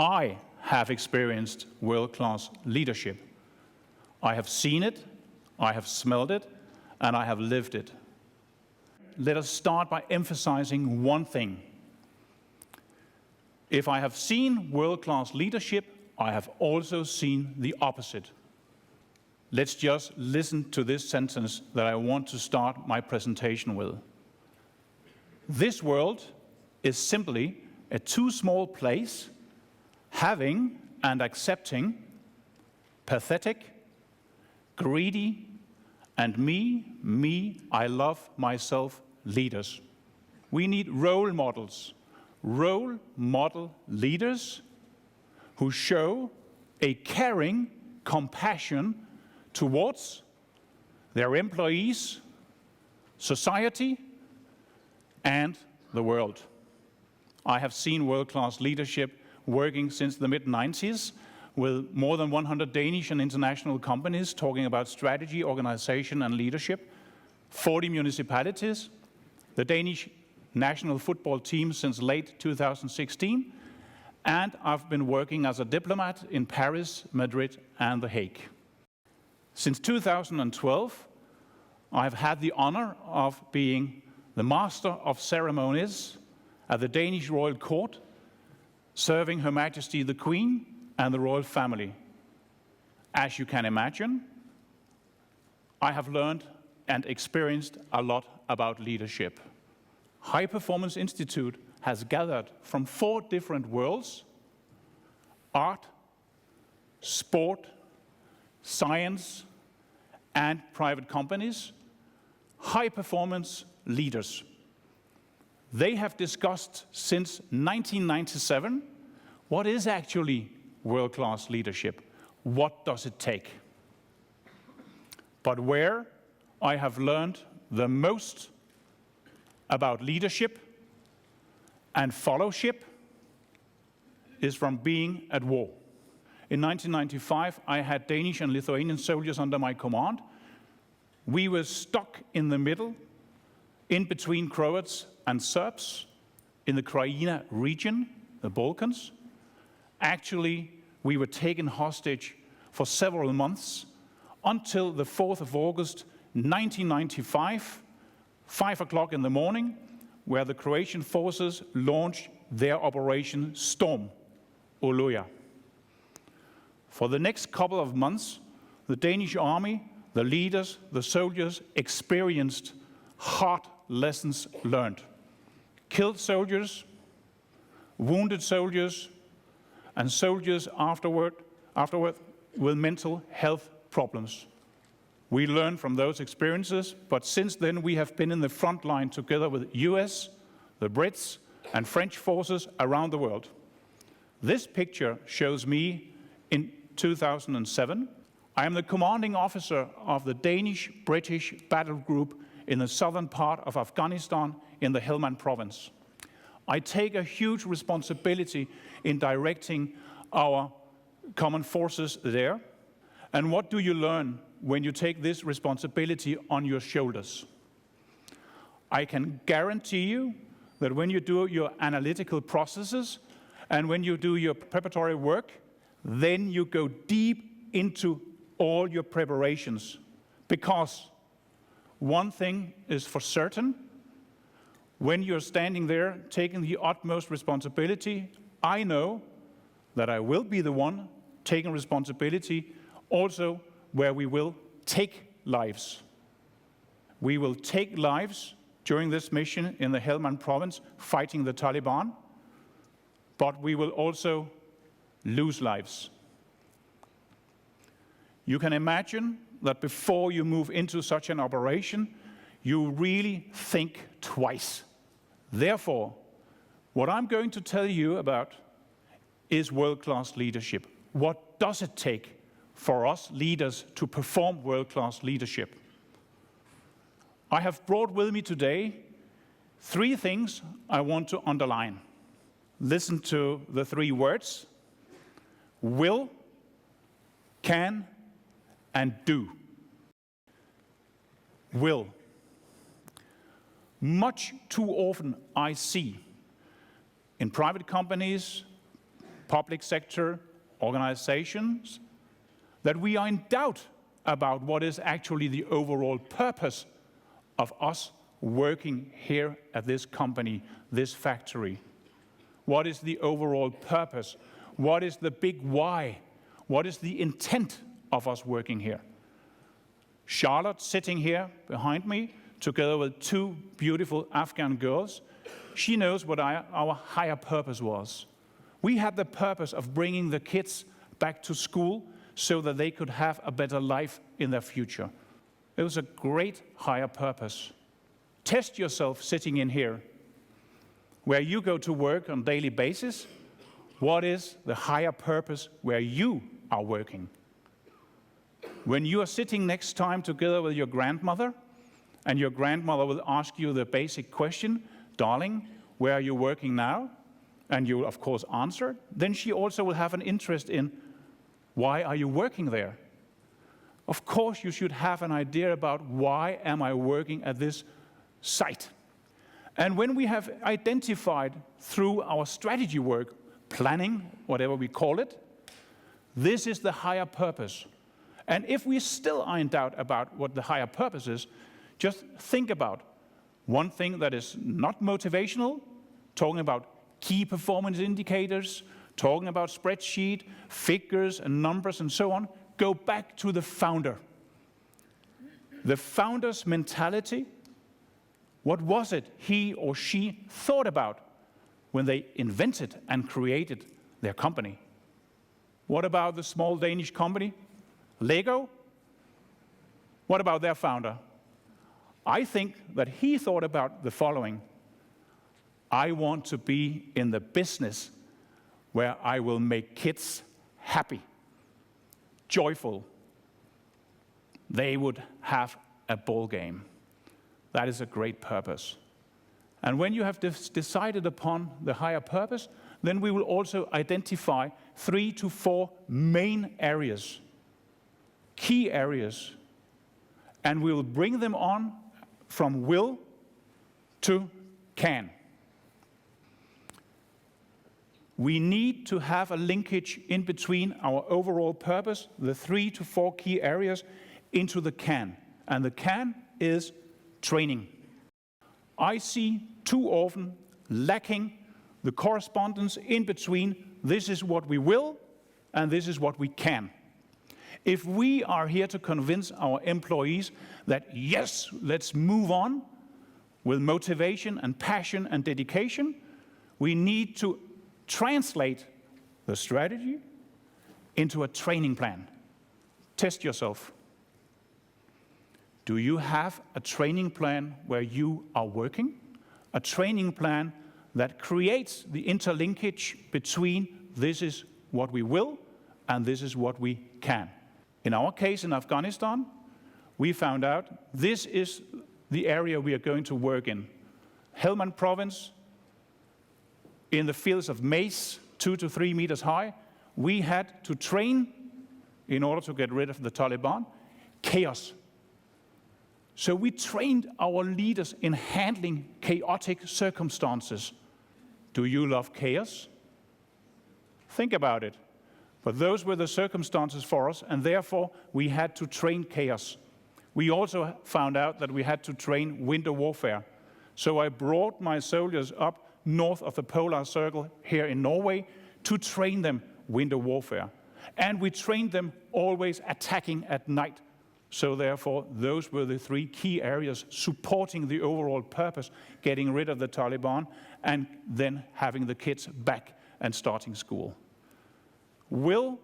I have experienced world-class leadership. I have seen it, I have smelled it, and I have lived it. Let us start by emphasizing one thing. If I have seen world-class leadership, I have also seen the opposite. Let's just listen to this sentence that I want to start my presentation with. This world is simply a too small place, having and accepting pathetic, greedy, and me, I love myself leaders. We need role models, role model leaders who show a caring compassion towards their employees, society, and the world. I have seen world-class leadership working since the mid-90s with more than 100 Danish and international companies talking about strategy, organization, and leadership, 40 municipalities, the Danish national football team since late 2016, and I've been working as a diplomat in Paris, Madrid, and The Hague. Since 2012, I've had the honor of being the Master of Ceremonies at the Danish Royal Court, serving Her Majesty the Queen and the royal family. As you can imagine, I have learned and experienced a lot about leadership. High Performance Institute has gathered from 4 different worlds: art, sport, science, and private companies, high-performance leaders. They have discussed since 1997 what is actually world-class leadership. What does it take? But where I have learned the most about leadership and fellowship is from being at war. In 1995, I had Danish and Lithuanian soldiers under my command. We were stuck in the middle, in between Croats and Serbs, in the Crimea region, the Balkans. Actually, we were taken hostage for several months until the 4th of August, 1995, 5 o'clock in the morning, where the Croatian forces launched their Operation Storm, Oluja. For the next couple of months, the Danish army, the leaders, the soldiers experienced hard lessons learned. Killed soldiers, wounded soldiers, and soldiers afterward with mental health problems. We learned from those experiences, but since then we have been in the front line together with US, the Brits, and French forces around the world. This picture shows me in 2007. I am the commanding officer of the Danish-British battle group in the southern part of Afghanistan in the Helmand province. I take a huge responsibility in directing our common forces there. And what do you learn when you take this responsibility on your shoulders? I can guarantee you that when you do your analytical processes and when you do your preparatory work, then you go deep into all your preparations. Because one thing is for certain, when you're standing there taking the utmost responsibility, I know that I will be the one taking responsibility also where we will take lives. We will take lives during this mission in the Helmand province fighting the Taliban, but we will also lose lives. You can imagine that before you move into such an operation, you really think twice. Therefore, what I'm going to tell you about is world-class leadership. What does it take for us leaders to perform world-class leadership? I have brought with me today 3 things I want to underline. Listen to the 3 words: will, can, and do. Will. Much too often I see in private companies, public sector, organizations, that we are in doubt about what is actually the overall purpose of us working here at this company, this factory. What is the overall purpose? What is the big why? What is the intent of us working here? Charlotte, sitting here behind me, together with two beautiful Afghan girls, she knows what our higher purpose was. We had the purpose of bringing the kids back to school so that they could have a better life in their future. It was a great higher purpose. Test yourself sitting in here, where you go to work on a daily basis. What is the higher purpose where you are working? When you are sitting next time together with your grandmother, and your grandmother will ask you the basic question, darling, where are you working now? And you will, of course, answer. Then she also will have an interest in, why are you working there? Of course, you should have an idea about why am I working at this site. And when we have identified through our strategy work, planning, whatever we call it, this is the higher purpose. And if we still are in doubt about what the higher purpose is, just think about one thing that is not motivational, talking about key performance indicators, talking about spreadsheet, figures and numbers and so on. Go back to the founder. The founder's mentality, what was it he or she thought about when they invented and created their company? What about the small Danish company, Lego? What about their founder? I think that he thought about the following: I want to be in the business where I will make kids happy, joyful. They would have a ball game. That is a great purpose. And when you have decided upon the higher purpose, then we will also identify 3 to 4 main areas, key areas, and we will bring them on from will to can. We need to have a linkage in between our overall purpose, the 3 to 4 key areas, into the can. And the can is training. I see too often lacking the correspondence in between this is what we will and this is what we can. If we are here to convince our employees that yes, let's move on with motivation and passion and dedication, we need to translate the strategy into a training plan. Test yourself. Do you have a training plan where you are working? A training plan that creates the interlinkage between this is what we will and this is what we can. In our case in Afghanistan, we found out this is the area we are going to work in. Helmand province, in the fields of maize, 2 to 3 meters high, we had to train, in order to get rid of the Taliban, chaos. So we trained our leaders in handling chaotic circumstances. Do you love chaos? Think about it. But those were the circumstances for us, and therefore we had to train chaos. We also found out that we had to train winter warfare. So I brought my soldiers up north of the polar circle here in Norway to train them winter warfare. And we trained them always attacking at night. So therefore, those were the 3 key areas supporting the overall purpose, getting rid of the Taliban, and then having the kids back and starting school. Will,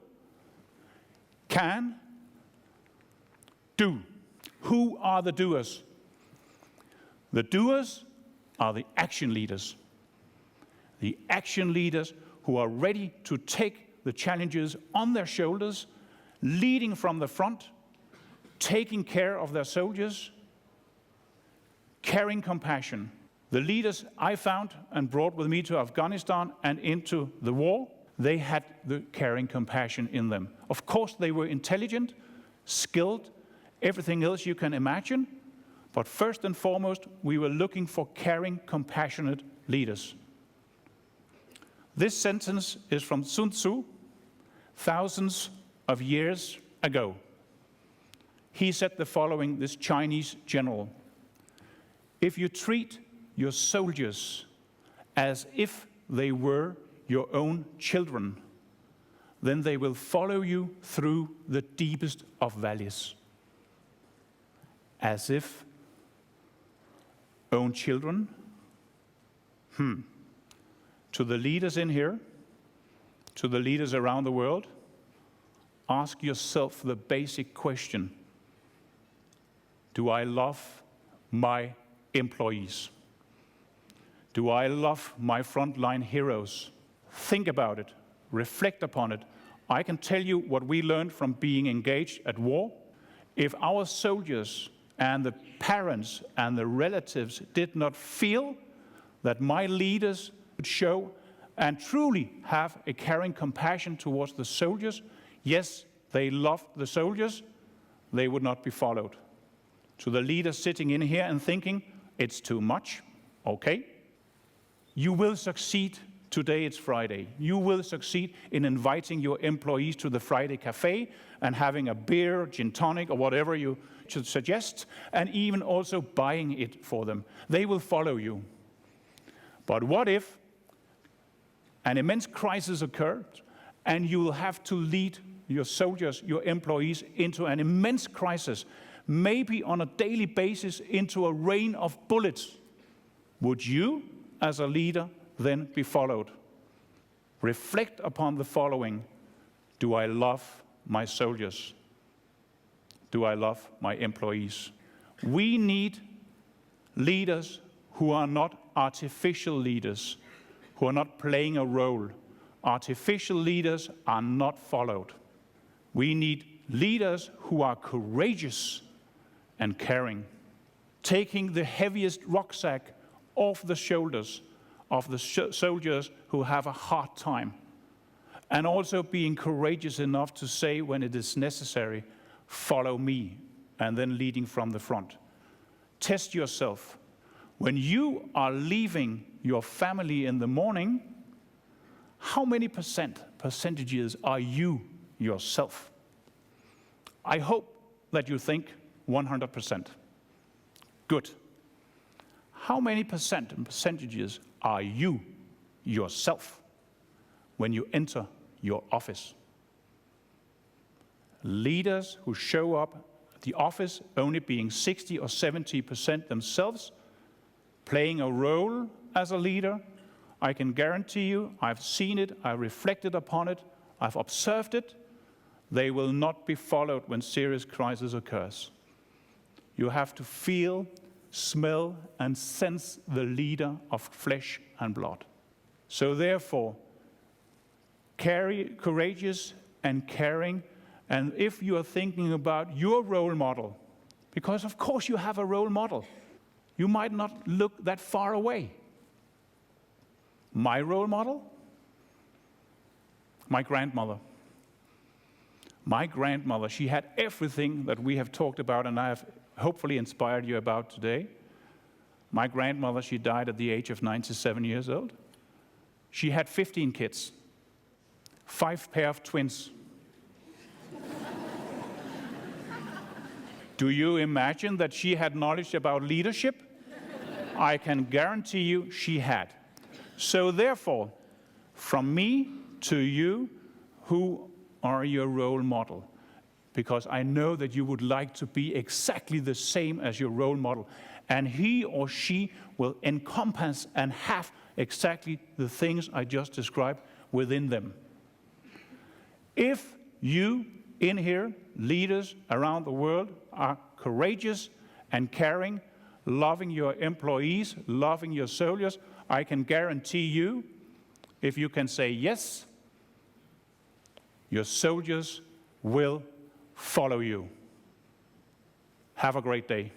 can, do. Who are the doers? The doers are the action leaders. The action leaders who are ready to take the challenges on their shoulders, leading from the front, taking care of their soldiers, caring compassion. The leaders I found and brought with me to Afghanistan and into the war, they had the caring compassion in them. Of course, they were intelligent, skilled, everything else you can imagine, but first and foremost, we were looking for caring, compassionate leaders. This sentence is from Sun Tzu, thousands of years ago. He said the following, this Chinese general: if you treat your soldiers as if they were your own children, then they will follow you through the deepest of valleys. As if own children? To the leaders in here, to the leaders around the world, ask yourself the basic question: do I love my employees? Do I love my frontline heroes? Think about it. Reflect upon it. I can tell you what we learned from being engaged at war. If our soldiers and the parents and the relatives did not feel that my leaders would show and truly have a caring compassion towards the soldiers, yes, they loved the soldiers, they would not be followed. To the leaders sitting in here and thinking, it's too much, okay. You will succeed. Today it's Friday. You will succeed in inviting your employees to the Friday cafe and having a beer, gin tonic, or whatever you should suggest, and even also buying it for them. They will follow you. But what if an immense crisis occurs and you will have to lead your soldiers, your employees, into an immense crisis, maybe on a daily basis into a rain of bullets? Would you, as a leader, then be followed? Reflect upon the following: do I love my soldiers? Do I love my employees? We need leaders who are not artificial leaders, who are not playing a role. Artificial leaders are not followed. We need leaders who are courageous and caring, taking the heaviest rucksack off the shoulders of the soldiers who have a hard time, and also being courageous enough to say when it is necessary, follow me, and then leading from the front. Test yourself. When you are leaving your family in the morning, how many percentages are you yourself? I hope that you think 100%. Good. How many percentages are you yourself when you enter your office? Leaders who show up at the office only being 60 or 70% themselves, playing a role as a leader, I can guarantee you, I've seen it, I've reflected upon it, I've observed it, they will not be followed when serious crisis occurs. You have to feel, smell, and sense the leader of flesh and blood. So therefore, courageous and caring, and if you are thinking about your role model, because of course you have a role model, you might not look that far away. My role model? My grandmother. My grandmother, she had everything that we have talked about and I have hopefully inspired you about today. My grandmother, she died at the age of 97 years old. She had 15 kids, 5 pair of twins. Do you imagine that she had knowledge about leadership? I can guarantee you she had. So therefore, from me to you, who are your role model? Because I know that you would like to be exactly the same as your role model. And he or she will encompass and have exactly the things I just described within them. If you in here, leaders around the world, are courageous and caring, loving your employees, loving your soldiers, I can guarantee you, if you can say yes, your soldiers will follow you. Have a great day.